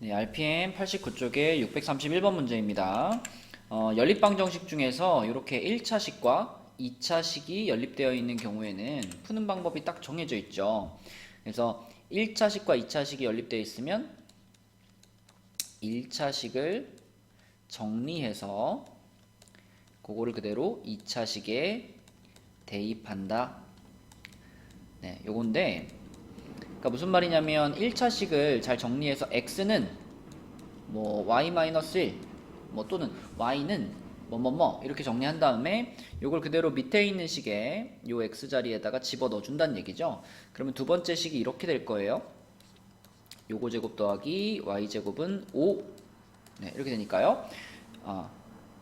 네, RPM 89쪽의 631번 문제입니다. 연립방 정식 중에서 이렇게 1차식과 2차식이 연립되어 있는 경우에는 푸는 방법이 딱 정해져 있죠. 그래서 1차식과 2차식이 연립되어 있으면 1차식을 정리해서 그거를 그대로 2차식에 대입한다. 네, 요건데 그러니까 무슨 말이냐면 1차식을 잘 정리해서 x는 뭐 y-1 뭐 또는 y는 뭐뭐뭐 이렇게 정리한 다음에 요걸 그대로 밑에 있는 식에 요 x 자리에다가 집어 넣어 준다는 얘기죠. 그러면 두 번째 식이 이렇게 될 거예요. 요거 제곱 더하기 y 제곱은 5. 네, 이렇게 되니까요.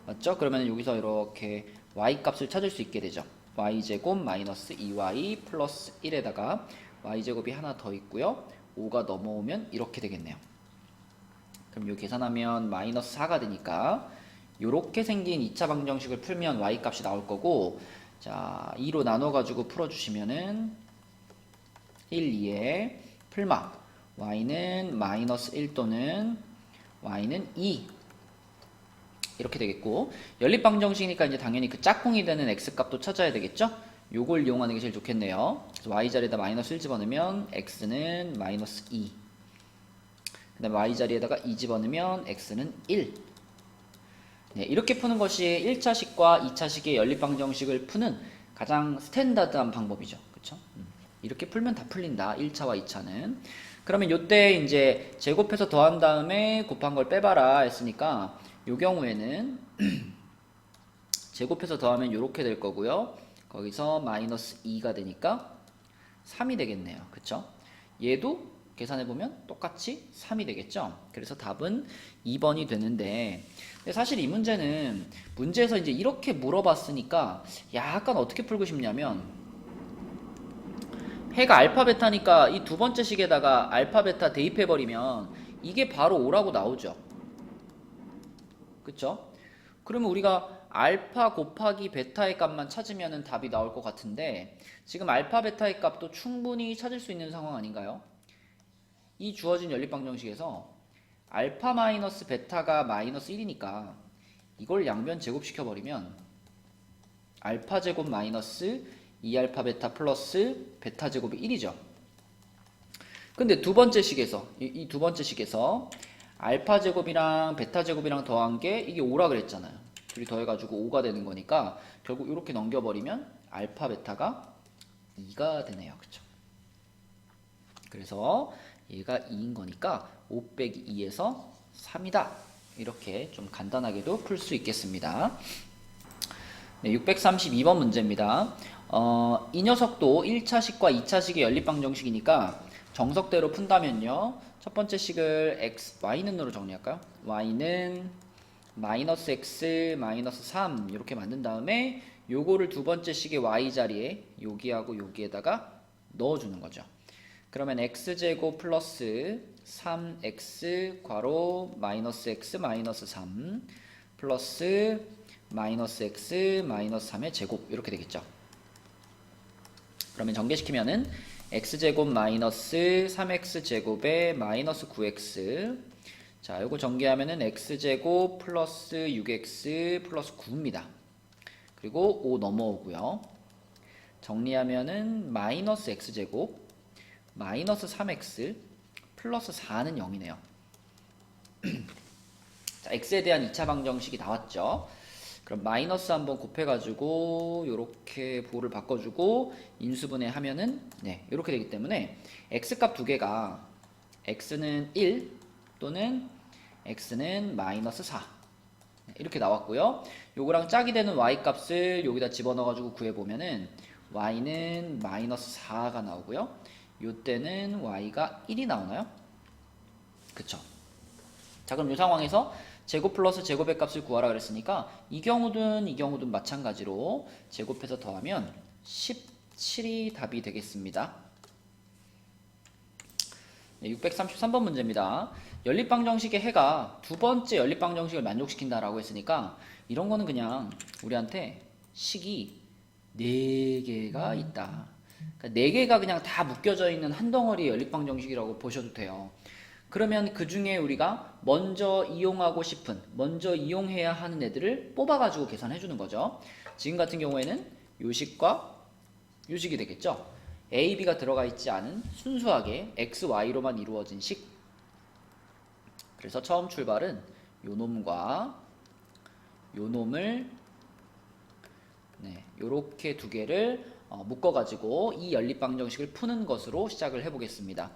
맞죠? 그러면 여기서 이렇게 y 값을 찾을 수 있게 되죠. y제곱 마이너스 2y 플러스 1에다가 y제곱이 하나 더 있고요. 5가 넘어오면 이렇게 되겠네요. 그럼 요 계산하면 마이너스 4가 되니까 요렇게 생긴 2차 방정식을 풀면 y 값이 나올 거고, 자 2로 나눠가지고 풀어주시면은 1, 2에 풀마 y는 마이너스 1 또는 y는 2 이렇게 되겠고, 연립방정식이니까 이제 당연히 그 짝꿍이 되는 x값도 찾아야 되겠죠? 요걸 이용하는 게 제일 좋겠네요. 그래서 y자리에다 마이너스 1 집어넣으면 x는 마이너스 2, 그 다음에 y자리에다가 2 집어넣으면 x는 1. 네, 이렇게 푸는 것이 1차식과 2차식의 연립방정식을 푸는 가장 스탠다드한 방법이죠. 그쵸? 이렇게 풀면 다 풀린다. 1차와 2차는. 그러면 요때 이제 제곱해서 더한 다음에 곱한 걸 빼봐라 했으니까 요 경우에는 제곱해서 더하면 요렇게 될 거고요. 거기서 마이너스 2가 되니까 3이 되겠네요. 그쵸? 얘도 계산해보면 똑같이 3이 되겠죠? 그래서 답은 2번이 되는데, 근데 사실 이 문제는 문제에서 이제 이렇게 물어봤으니까 약간 어떻게 풀고 싶냐면, 해가 알파 베타니까 이 두 번째 식에다가 알파 베타 대입해버리면 이게 바로 5라고 나오죠. 그쵸? 그러면 우리가 알파 곱하기 베타의 값만 찾으면 답이 나올 것 같은데, 지금 알파 베타의 값도 충분히 찾을 수 있는 상황 아닌가요? 이 주어진 연립방정식에서 알파 마이너스 베타가 마이너스 1이니까 이걸 양변 제곱시켜버리면 알파 제곱 마이너스 2알파 베타 플러스 베타 제곱이 1이죠. 근데 두 번째 식에서 이 두 번째 식에서 알파 제곱이랑 베타 제곱이랑 더한 게 이게 5라 그랬잖아요. 둘이 더해가지고 5가 되는 거니까 결국 이렇게 넘겨버리면 알파 베타가 2가 되네요. 그쵸? 그래서 얘가 2인 거니까 5 빼기 2에서 3이다. 이렇게 좀 간단하게도 풀 수 있겠습니다. 네, 632번 문제입니다. 이 녀석도 1차식과 2차식의 연립방정식이니까 정석대로 푼다면요. 첫 번째 식을 y는으로 정리할까요? y는 마이너스 x 마이너스 3 이렇게 만든 다음에 요거를 두 번째 식의 y자리에 여기하고 여기에다가 넣어주는 거죠. 그러면 x제곱 플러스 3x 괄호 마이너스 x 마이너스 3 플러스 마이너스 x 마이너스 3의 제곱 이렇게 되겠죠. 그러면 전개시키면은 x제곱 마이너스 3x제곱에 마이너스 9x, 자 요거 전개하면은 x제곱 플러스 6x 플러스 9입니다. 그리고 5 넘어오고요. 정리하면은 마이너스 x제곱 마이너스 3x 플러스 4는 0이네요. 자, x에 대한 2차 방정식이 나왔죠. 그럼 마이너스 한번 곱해가지고 요렇게 부호를 바꿔주고 인수분해 하면은 네 이렇게 되기 때문에 x값 두 개가 x는 1 또는 x는 마이너스 4 이렇게 나왔고요. 요거랑 짝이 되는 y값을 여기다 집어넣어가지고 구해보면은 y는 마이너스 4가 나오고요. 요때는 y가 1이 나오나요? 그쵸? 자 그럼 이 상황에서 제곱 플러스 제곱의 값을 구하라 그랬으니까 이 경우든 마찬가지로 제곱해서 더하면 17이 답이 되겠습니다. 네, 633번 문제입니다. 연립방정식의 해가 두 번째 연립방정식을 만족시킨다라고 했으니까 이런 거는 그냥 우리한테 식이 4개가 있다. 그러니까 4개가 그냥 다 묶여져 있는 한 덩어리 연립방정식이라고 보셔도 돼요. 그러면 그 중에 우리가 먼저 이용하고 싶은, 먼저 이용해야 하는 애들을 뽑아가지고 계산해 주는 거죠. 지금 같은 경우에는 요식과 요식이 되겠죠. A, B가 들어가 있지 않은 순수하게 X, Y로만 이루어진 식. 그래서 처음 출발은 요 놈과 요 놈을 요렇게 두 개를 묶어가지고 이 연립방정식을 푸는 것으로 시작을 해보겠습니다.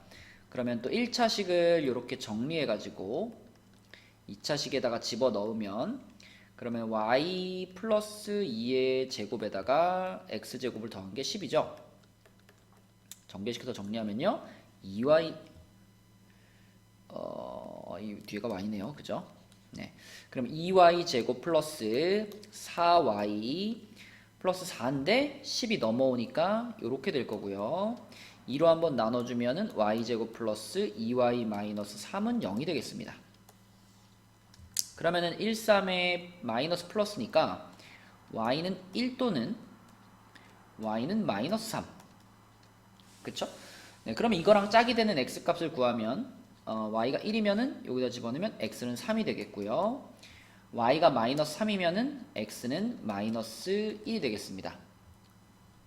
그러면 또 1차식을 이렇게 정리해가지고 2차식에다가 집어넣으면 그러면 y 플러스 2의 제곱에다가 x제곱을 더한 게 10이죠. 정배시켜서 정리하면요. 2y 이 뒤에가 y네요. 그죠? 네. 그럼 2y 제곱 플러스 4y 플러스 4인데 10이 넘어오니까 이렇게 될 거고요. 2로 한번 나눠주면은 y제곱 플러스 2y 마이너스 3은 0이 되겠습니다. 그러면은 1, 3의 마이너스 플러스니까 y는 1 또는 y는 마이너스 3. 그쵸? 네, 그러면 이거랑 짝이 되는 x 값을 구하면 y가 1이면은 여기다 집어넣으면 x는 3이 되겠고요. y가 마이너스 3이면은 x는 마이너스 1이 되겠습니다.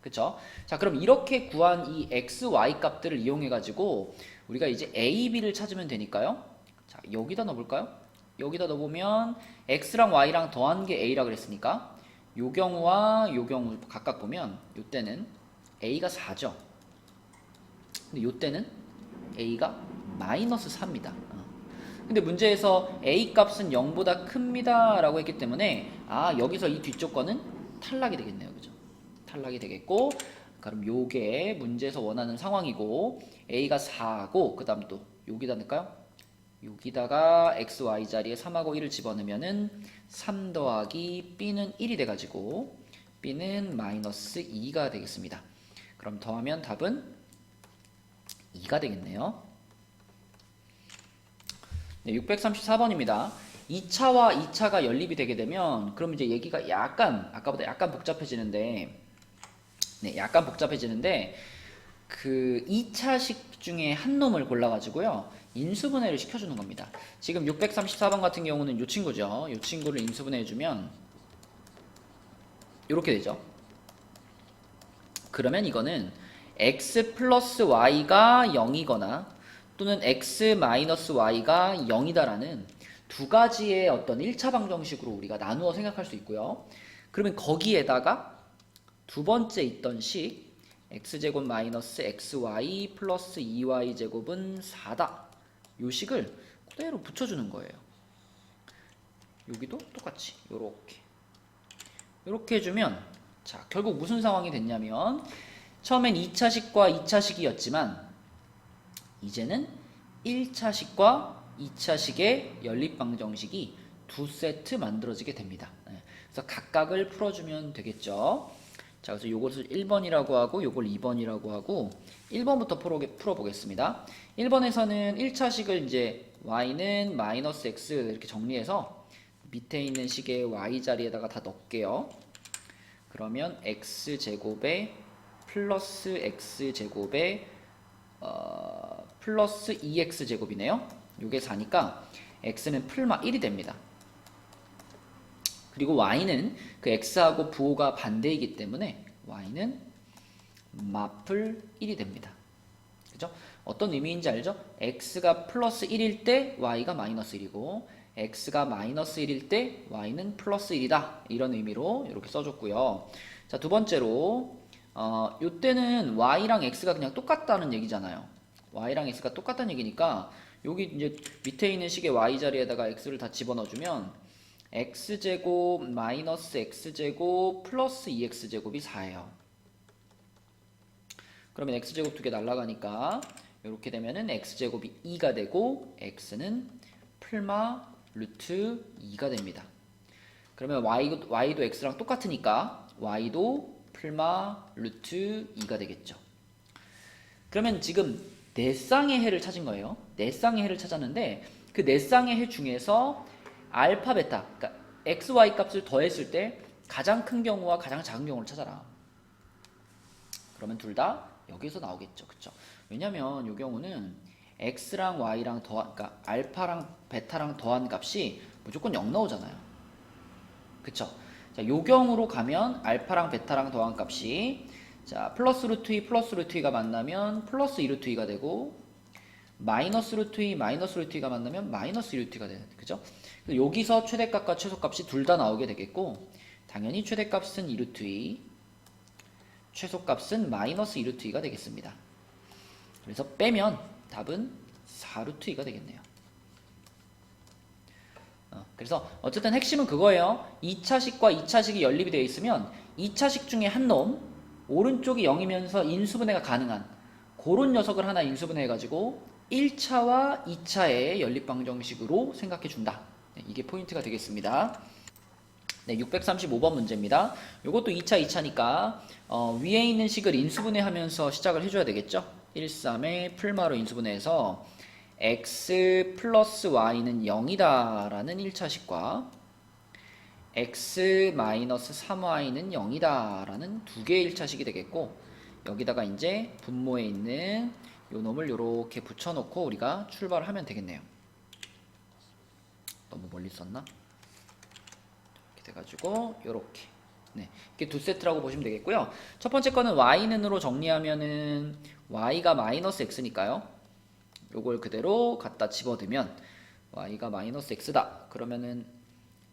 그쵸? 자, 그럼 이렇게 구한 이 x, y 값들을 이용해 가지고 우리가 이제 a, b를 찾으면 되니까요. 자, 여기다 넣어볼까요? 여기다 넣어보면 x랑 y랑 더한 게 a라 그랬으니까 요 경우와 요 경우 각각 보면 요 때는 a가 4죠. 근데 요 때는 a가 마이너스 4입니다. 근데 문제에서 a 값은 0보다 큽니다 라고 했기 때문에 여기서 이 뒤쪽 거는 탈락이 되겠네요. 그죠? 탈락이 되겠고, 그럼 요게 문제에서 원하는 상황이고 a가 4고 그 다음 또 여기다 넣을까요? 여기다가 x, y 자리에 3하고 1을 집어넣으면은 3 더하기 b는 1이 돼가지고 b는 마이너스 2가 되겠습니다. 그럼 더하면 답은 2가 되겠네요. 네, 634번입니다. 2차와 2차가 연립이 되게 되면 그럼 이제 얘기가 약간 아까보다 약간 복잡해지는데 약간 복잡해지는데 그 2차식 중에 한 놈을 골라가지고요 인수분해를 시켜주는 겁니다. 지금 634번 같은 경우는 요 친구죠. 요 친구를 인수분해해주면 이렇게 되죠. 그러면 이거는 x 플러스 y가 0이거나 또는 x 마이너스 y가 0이다라는 두 가지의 어떤 1차 방정식으로 우리가 나누어 생각할 수 있고요. 그러면 거기에다가 두 번째 있던 식 x제곱 마이너스 xy 플러스 2y제곱은 4다. 요 식을 그대로 붙여주는 거예요. 여기도 똑같이 요렇게 해주면 자 결국 무슨 상황이 됐냐면 처음엔 2차식과 2차식이었지만 이제는 1차식과 2차식의 연립방정식이 두 세트 만들어지게 됩니다. 그래서 각각을 풀어주면 되겠죠. 자, 그래서 요것을 1번이라고 하고 요걸 2번이라고 하고 1번부터 풀어보겠습니다. 1번에서는 1차식을 이제 y는 마이너스 x 이렇게 정리해서 밑에 있는 식의 y 자리에다가 다 넣을게요. 그러면 x제곱에 플러스 x제곱에 플러스 2x제곱이네요. 요게 4니까 x는 풀마 1이 됩니다. 그리고 y는 그 x하고 부호가 반대이기 때문에 y는 마플 1이 됩니다. 그죠? 어떤 의미인지 알죠? x가 플러스 1일 때 y가 마이너스 1이고 x가 마이너스 1일 때 y는 플러스 1이다. 이런 의미로 이렇게 써줬고요. 자, 두 번째로 요때는 y랑 x가 그냥 똑같다는 얘기잖아요. y랑 x가 똑같다는 얘기니까 여기 이제 밑에 있는 식의 y 자리에다가 x를 다 집어넣어주면 x제곱 마이너스 x제곱 플러스 2x제곱이 4예요. 그러면 x제곱 두 개 날라가니까 이렇게 되면은 x제곱이 2가 되고 x는 풀마 루트 2가 됩니다. 그러면 y도 x랑 똑같으니까 y도 풀마 루트 2가 되겠죠. 그러면 지금 네 쌍의 해를 찾은 거예요. 네 쌍의 해를 찾았는데 그 네 쌍의 해 중에서 알파, 베타, 그러니까 x, y 값을 더했을 때 가장 큰 경우와 가장 작은 경우를 찾아라. 그러면 둘 다 여기서 나오겠죠. 그쵸? 왜냐면 이 경우는 x랑 y랑 그러니까 알파랑 베타랑 더한 값이 무조건 0 나오잖아요. 그쵸? 자, 요 경우로 가면 알파랑 베타랑 더한 값이 자, 플러스 루트 2 플러스 루트 2가 만나면 플러스 2 루트 2가 되고 마이너스 루트 2 마이너스 루트 2가 만나면 마이너스 2 루트 2가 되는 그죠? 여기서 최대값과 최소값이 둘 다 나오게 되겠고 당연히 최대값은 2 루트 2 최소값은 마이너스 2 루트 2가 되겠습니다. 그래서 빼면 답은 4 루트 2가 되겠네요. 그래서 어쨌든 핵심은 그거예요. 2차식과 2차식이 연립이 되어 있으면 2차식 중에 한 놈 오른쪽이 0이면서 인수분해가 가능한 그런 녀석을 하나 인수분해 해가지고 1차와 2차의 연립방정식으로 생각해 준다. 네, 이게 포인트가 되겠습니다. 네, 635번 문제입니다. 이것도 2차, 2차니까 위에 있는 식을 인수분해하면서 시작을 해줘야 되겠죠. 1,3의 풀마로 인수분해해서 x 플러스 y는 0이다 라는 1차식과 x 마이너스 3y는 0이다 라는 두 개의 1차식이 되겠고 여기다가 이제 분모에 있는 요 놈을 이렇게 붙여놓고 우리가 출발을 하면 되겠네요. 너무 멀리 썼나? 이렇게 돼가지고 요렇게 네, 이렇게 두 세트라고 보시면 되겠고요. 첫 번째 거는 y는으로 정리하면은 y가 마이너스 x니까요. 요걸 그대로 갖다 집어넣으면 y가 마이너스 x다. 그러면은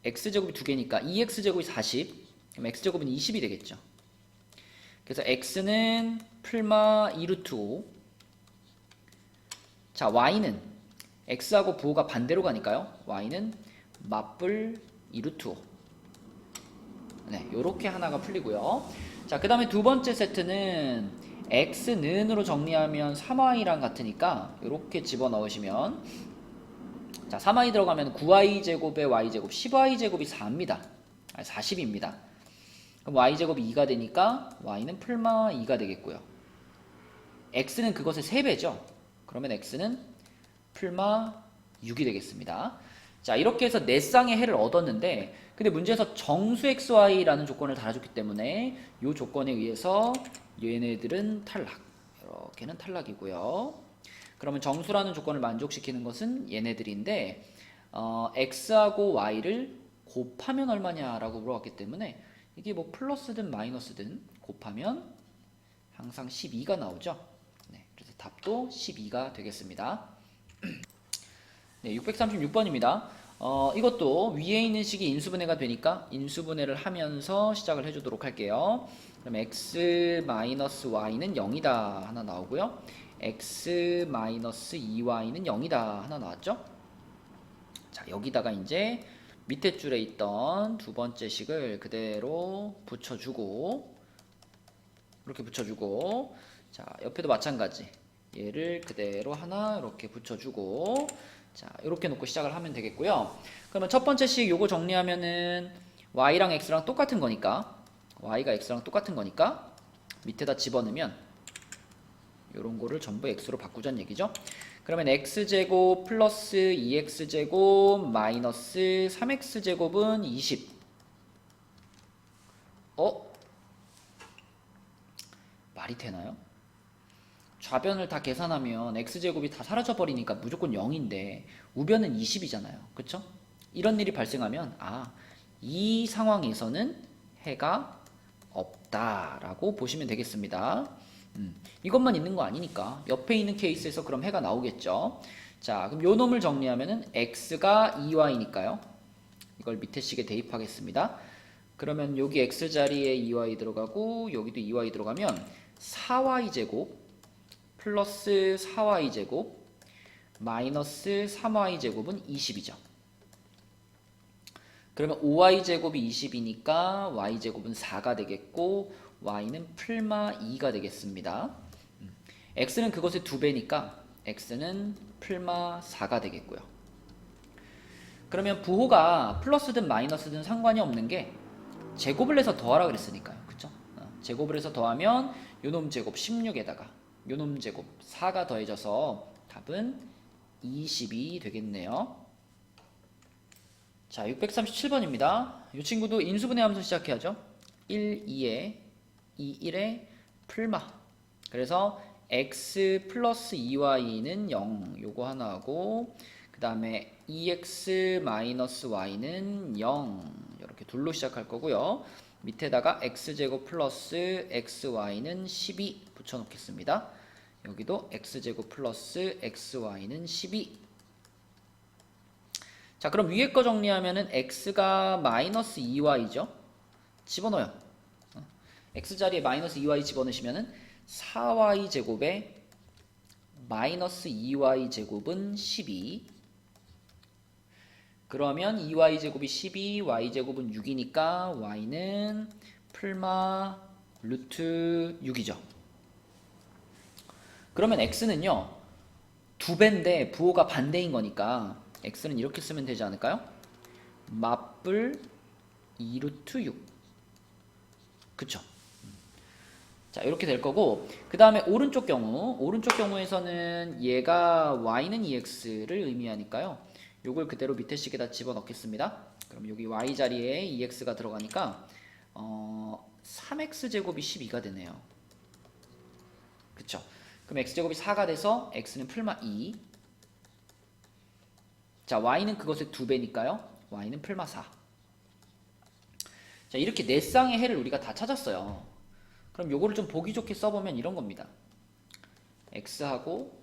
x제곱이 두 개니까 2x제곱이 40 그럼 x제곱은 20이 되겠죠. 그래서 x는 풀마 2루트 5 자 y는 x하고 부호가 반대로 가니까요. y는 맞불 2루트 5 네, 요렇게 하나가 풀리고요. 자, 그 다음에 두 번째 세트는 x는으로 정리하면 3y랑 같으니까 요렇게 집어넣으시면 자, 3y 들어가면 9y 제곱에 y 제곱 10y 제곱이 4입니다. 40입니다. 그럼 y 제곱이 2가 되니까 y는 풀마 2가 되겠고요. x는 그것의 3배죠. 그러면 x는 풀마 6이 되겠습니다. 자, 이렇게 해서 4쌍의 해를 얻었는데 근데 문제에서 정수 xy라는 조건을 달아줬기 때문에 이 조건에 의해서 얘네들은 탈락. 이렇게는 탈락이고요. 그러면 정수라는 조건을 만족시키는 것은 얘네들인데 x하고 y를 곱하면 얼마냐라고 물어봤기 때문에 이게 뭐 플러스든 마이너스든 곱하면 항상 12가 나오죠. 네, 그래서 답도 12가 되겠습니다. 네, 636번입니다. 이것도 위에 있는 식이 인수분해가 되니까 인수분해를 하면서 시작을 해주도록 할게요. 그럼 x-y는 0이다 하나 나오고요. x-2y는 0이다 하나 나왔죠? 자, 여기다가 이제 밑에 줄에 있던 두 번째 식을 그대로 붙여주고 이렇게 붙여주고 자, 옆에도 마찬가지 얘를 그대로 하나 이렇게 붙여주고 자, 이렇게 놓고 시작을 하면 되겠고요. 그러면 첫 번째 식 요거 정리하면은 y랑 x랑 똑같은 거니까 y가 x랑 똑같은 거니까 밑에다 집어넣으면 요런 거를 전부 x로 바꾸자는 얘기죠. 그러면 x제곱 플러스 2x제곱 마이너스 3x제곱은 20 말이 되나요? 좌변을 다 계산하면 x제곱이 다 사라져 버리니까 무조건 0인데 우변은 20이잖아요. 그쵸? 이런 일이 발생하면 이 상황에서는 해가 없다라고 보시면 되겠습니다. 이것만 있는 거 아니니까 옆에 있는 케이스에서 그럼 해가 나오겠죠. 자, 그럼 요 놈을 정리하면은 x가 2y니까요. 이걸 밑에 식에 대입하겠습니다. 그러면 여기 x 자리에 2y 들어가고 여기도 2y 들어가면 4y 제곱 플러스 4y 제곱 마이너스 3y 제곱은 20이죠. 그러면 5y 제곱이 20이니까 y 제곱은 4가 되겠고 y는 풀마 2가 되겠습니다. x는 그것의 2배니까 x는 풀마 4가 되겠고요. 그러면 부호가 플러스든 마이너스든 상관이 없는 게 제곱을 해서 더하라 그랬으니까요. 그쵸? 제곱을 해서 더하면 요놈 제곱 16에다가 요놈 제곱 4가 더해져서 답은 20이 되겠네요. 자, 637번입니다. 이 친구도 인수분해하면서 시작해야죠. 1, 2에 2, 1에 풀마. 그래서 x 플러스 2y는 0 요거 하나 하고 그 다음에 2x 마이너스 y는 0 이렇게 둘로 시작할 거고요. 밑에다가 x제곱 플러스 xy는 12 붙여 놓겠습니다. 여기도 x제곱 플러스 xy는 12. 자, 그럼 위에 거 정리하면은 x가 마이너스 2y죠. 집어넣어요. x자리에 마이너스 2y 집어넣으시면은 4y 제곱에 마이너스 2y 제곱은 12. 그러면 2y 제곱이 12, y 제곱은 6이니까 y는 풀마 루트 6이죠. 그러면 x는요 2배인데 부호가 반대인 거니까 x는 이렇게 쓰면 되지 않을까요? 맞불 2루트 6. 그쵸? 자, 이렇게 될 거고, 그 다음에 오른쪽 경우에서는 얘가 y는 2x를 의미하니까요. 요걸 그대로 밑에 식에다 집어넣겠습니다. 그럼 여기 y 자리에 2x가 들어가니까 3x 제곱이 12가 되네요. 그쵸? 그럼 x제곱이 4가 돼서 x는 풀마 2. 자, y는 그것의 2배니까요. y는 풀마 4. 자, 이렇게 네 쌍의 해를 우리가 다 찾았어요. 그럼 요거를 좀 보기 좋게 써보면 이런 겁니다. x하고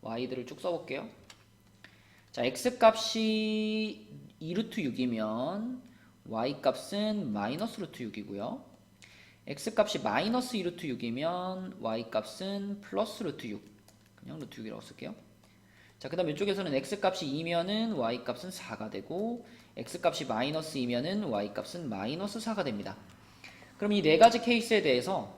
y들을 쭉 써볼게요. 자, x 값이 2루트 6이면 y 값은 마이너스 루트 6이고요. x 값이 마이너스 2루트 6이면 y 값은 플러스 루트 6. 그냥 루트 6이라고 쓸게요. 자, 그 다음 이쪽에서는 x 값이 2면은 y 값은 4가 되고 x 값이 마이너스 2면은 y 값은 마이너스 4가 됩니다. 그럼 이 네 가지 케이스에 대해서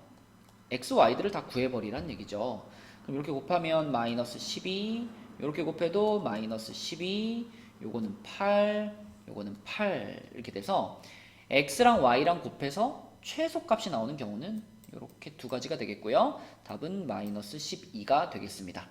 x, y들을 다 구해버리란 얘기죠. 그럼 이렇게 곱하면 마이너스 12, 이렇게 곱해도 마이너스 12, 요거는 8, 요거는 8 이렇게 돼서 x랑 y랑 곱해서 최소값이 나오는 경우는 이렇게 두 가지가 되겠고요. 답은 마이너스 12가 되겠습니다.